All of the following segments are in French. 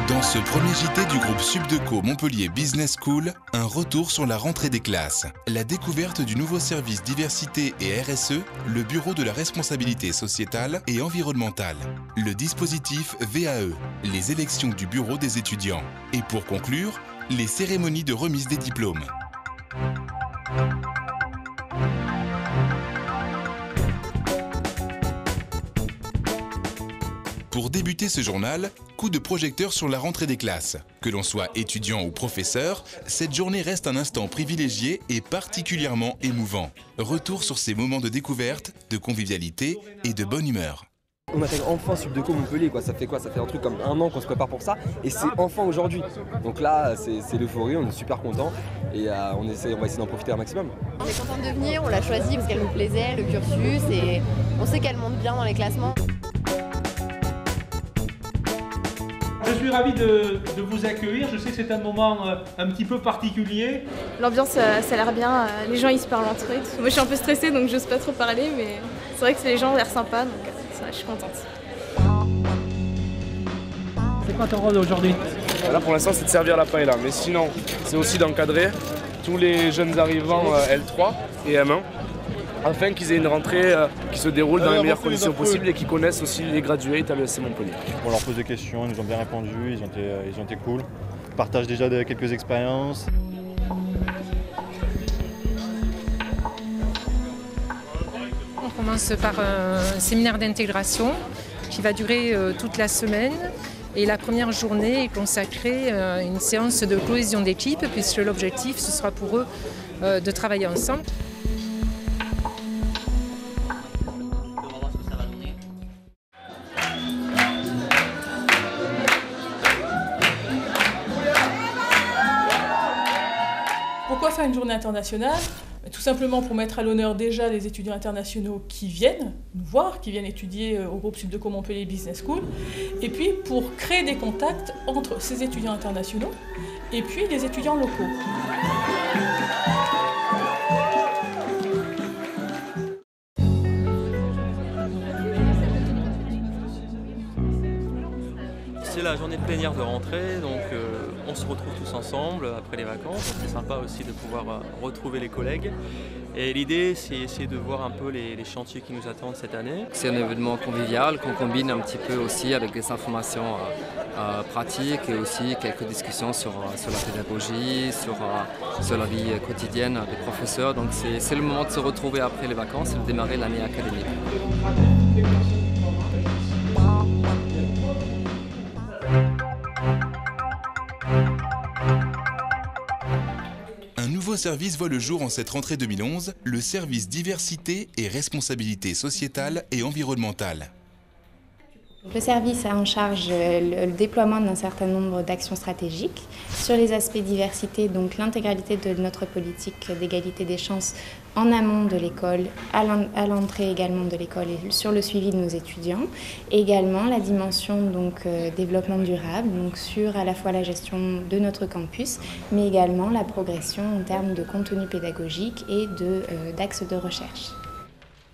Dans ce premier JT du groupe Subdeco Montpellier Business School, un retour sur la rentrée des classes. La découverte du nouveau service diversité et RSE, le bureau de la responsabilité sociétale et environnementale. Le dispositif VAE, les élections du bureau des étudiants. Et pour conclure, les cérémonies de remise des diplômes. Pour débuter ce journal, coup de projecteur sur la rentrée des classes. Que l'on soit étudiant ou professeur, cette journée reste un instant privilégié et particulièrement émouvant. Retour sur ces moments de découverte, de convivialité et de bonne humeur. On intègre enfin Subdeco Montpellier, quoi. Ça fait un truc comme 1 an qu'on se prépare pour ça et c'est enfin aujourd'hui. Donc là, c'est l'euphorie, on est super contents et on va essayer d'en profiter un maximum. On est content de venir, on l'a choisi parce qu'elle nous plaisait, le cursus, et on sait qu'elle monte bien dans les classements. Je suis ravi de vous accueillir, je sais que c'est un moment un petit peu particulier. L'ambiance, ça a l'air bien, les gens ils se parlent entre eux. Moi je suis un peu stressée donc j'ose pas trop parler, mais c'est vrai que les gens ont l'air sympas, donc ça, je suis contente. C'est quoi ton rôle aujourd'hui? Là pour l'instant c'est de servir la paella, mais sinon c'est aussi d'encadrer tous les jeunes arrivants L3 et M1 afin qu'ils aient une rentrée qui se déroule dans les meilleures conditions possibles et qu'ils connaissent aussi les graduates à l'ESC Montpellier. On leur pose des questions, ils nous ont bien répondu, ils ont été cool. Ils partagent déjà quelques expériences. On commence par un séminaire d'intégration qui va durer toute la semaine. Et la première journée est consacrée à une séance de cohésion d'équipe puisque l'objectif ce sera pour eux de travailler ensemble. Pourquoi faire une journée internationale? Tout simplement pour mettre à l'honneur déjà les étudiants internationaux qui viennent nous voir, qui viennent étudier au groupe Subdeco Montpellier Business School, et puis pour créer des contacts entre ces étudiants internationaux et puis les étudiants locaux. C'est la journée de plénière de rentrée, donc on se retrouve tous ensemble après les vacances. C'est sympa aussi de pouvoir retrouver les collègues. Et l'idée, c'est essayer de voir un peu les chantiers qui nous attendent cette année. C'est un événement convivial qu'on combine un petit peu aussi avec des informations pratiques et aussi quelques discussions sur la pédagogie, sur la vie quotidienne des professeurs. Donc c'est le moment de se retrouver après les vacances et de démarrer l'année académique. Un nouveau service voit le jour en cette rentrée 2011, le service diversité et responsabilité sociétale et environnementale. Le service a en charge le déploiement d'un certain nombre d'actions stratégiques sur les aspects diversité, donc l'intégralité de notre politique d'égalité des chances en amont de l'école, à l'entrée également de l'école et sur le suivi de nos étudiants, et également la dimension développement durable, donc sur à la fois la gestion de notre campus, mais également la progression en termes de contenu pédagogique et d'axes de recherche.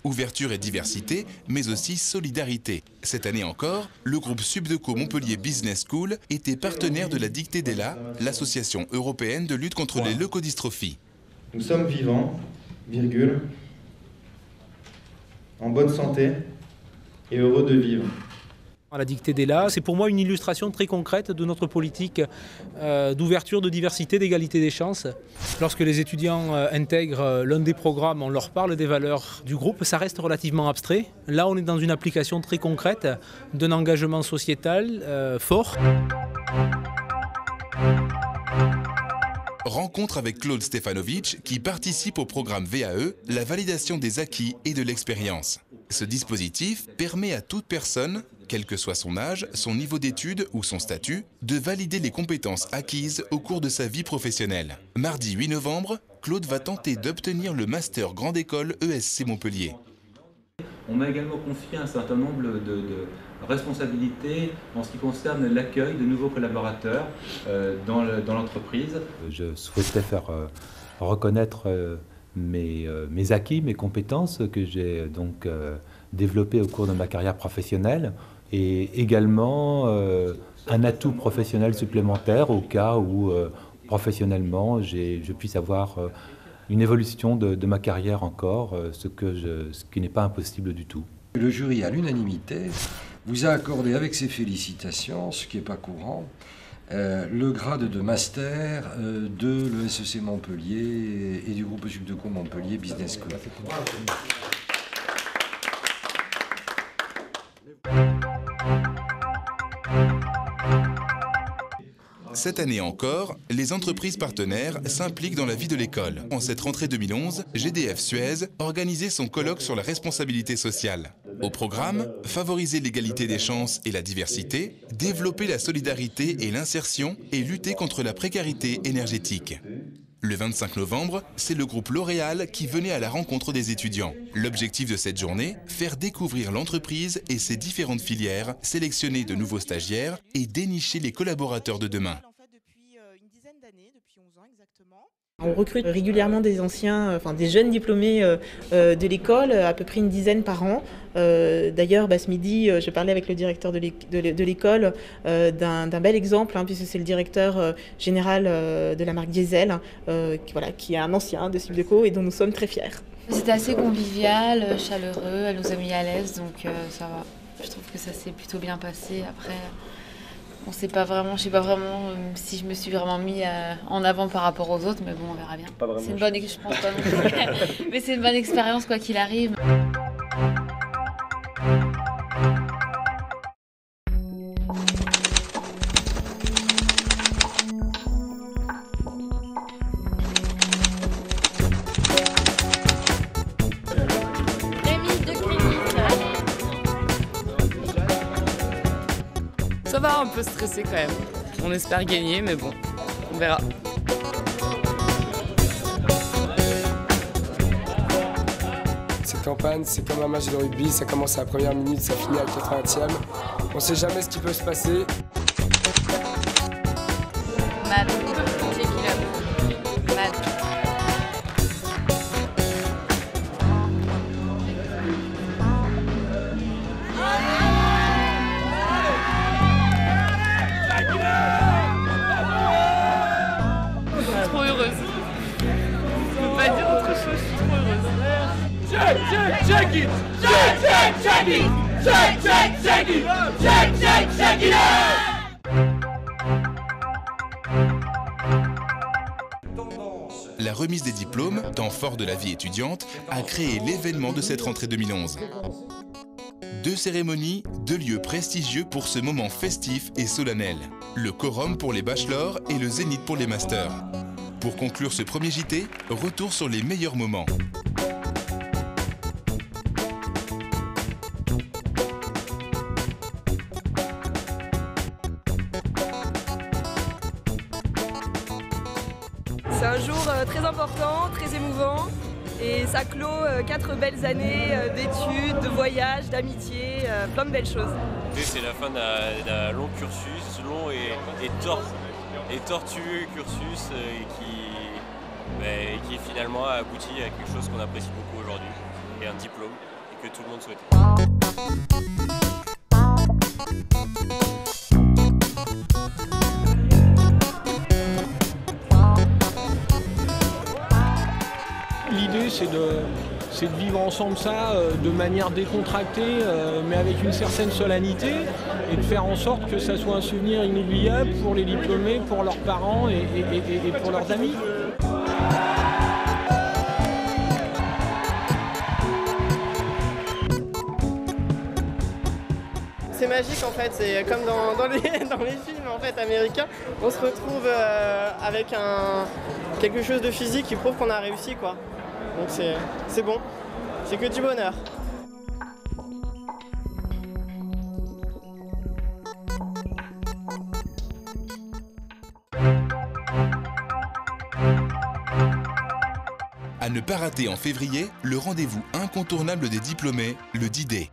Ouverture et diversité, mais aussi solidarité. Cette année encore, le groupe Subdeco Montpellier Business School était partenaire de la Dictée d'Ella, l'association européenne de lutte contre les leucodystrophies. Nous sommes vivants, virgule, en bonne santé et heureux de vivre. La Dictée d'Ella, c'est pour moi une illustration très concrète de notre politique d'ouverture, de diversité, d'égalité des chances. Lorsque les étudiants intègrent l'un des programmes, on leur parle des valeurs du groupe, ça reste relativement abstrait. Là, on est dans une application très concrète d'un engagement sociétal fort. Rencontre avec Claude Stefanovic qui participe au programme VAE, la validation des acquis et de l'expérience. Ce dispositif permet à toute personne, quel que soit son âge, son niveau d'études ou son statut, de valider les compétences acquises au cours de sa vie professionnelle. Mardi 8 novembre, Claude va tenter d'obtenir le master Grande École ESC Montpellier. On m'a également confié un certain nombre de responsabilités en ce qui concerne l'accueil de nouveaux collaborateurs dans l'entreprise. Je souhaitais faire reconnaître mes acquis, mes compétences que j'ai donc développées au cours de ma carrière professionnelle, et également un atout professionnel supplémentaire au cas où professionnellement je puisse avoir une évolution de ma carrière encore, ce qui n'est pas impossible du tout. Le jury, à l'unanimité, vous a accordé avec ses félicitations, ce qui n'est pas courant, le grade de master de l'ESEC Montpellier et du groupe Subdeco Montpellier Business School. Cette année encore, les entreprises partenaires s'impliquent dans la vie de l'école. En cette rentrée 2011, GDF Suez organisait son colloque sur la responsabilité sociale. Au programme, favoriser l'égalité des chances et la diversité, développer la solidarité et l'insertion et lutter contre la précarité énergétique. Le 25 novembre, c'est le groupe L'Oréal qui venait à la rencontre des étudiants. L'objectif de cette journée, faire découvrir l'entreprise et ses différentes filières, sélectionner de nouveaux stagiaires et dénicher les collaborateurs de demain. On recrute régulièrement des anciens, des jeunes diplômés de l'école, à peu près une dizaine par an. D'ailleurs, ce midi, je parlais avec le directeur de l'école d'un bel exemple, puisque c'est le directeur général de la marque Diesel, qui est un ancien de Subdeco et dont nous sommes très fiers. C'était assez convivial, chaleureux, elle nous a mis à l'aise, donc ça va. Je trouve que ça s'est plutôt bien passé. Après, je sais pas vraiment si je me suis vraiment mis en avant par rapport aux autres, mais bon, on verra bien. C'est une bonne, je pense pas non plus. Mais c'est une bonne expérience quoi qu'il arrive. Ça va, un peu stressé quand même. On espère gagner, mais bon, on verra. Cette campagne, c'est comme un match de rugby, ça commence à la première minute, ça finit à la 80e. On ne sait jamais ce qui peut se passer. Mad, check it up. Mad. Trop heureuse. Je peux pas dire autre chose, je suis trop heureuse. Check it! Check it! Check it La remise des diplômes, temps fort de la vie étudiante, a créé l'événement de cette rentrée 2011. 2 cérémonies, 2 lieux prestigieux pour ce moment festif et solennel. Le quorum pour les bachelors et le zénith pour les masters. Pour conclure ce premier JT, retour sur les meilleurs moments. C'est un jour très important, très émouvant et ça clôt 4 belles années d'études, de voyages, d'amitié, plein de belles choses. C'est la fin d'un long cursus, long et tortueux cursus qui finalement a abouti à quelque chose qu'on apprécie beaucoup aujourd'hui, et un diplôme, et que tout le monde souhaite. L'idée, c'est de vivre ensemble ça de manière décontractée, mais avec une certaine solennité, et de faire en sorte que ça soit un souvenir inoubliable pour les diplômés, pour leurs parents et pour leurs amis. C'est magique en fait, c'est comme dans les films en fait, américains, on se retrouve avec quelque chose de physique qui prouve qu'on a réussi quoi. Donc c'est bon, c'est que du bonheur. À ne pas rater en février, le rendez-vous incontournable des diplômés, le D-Day.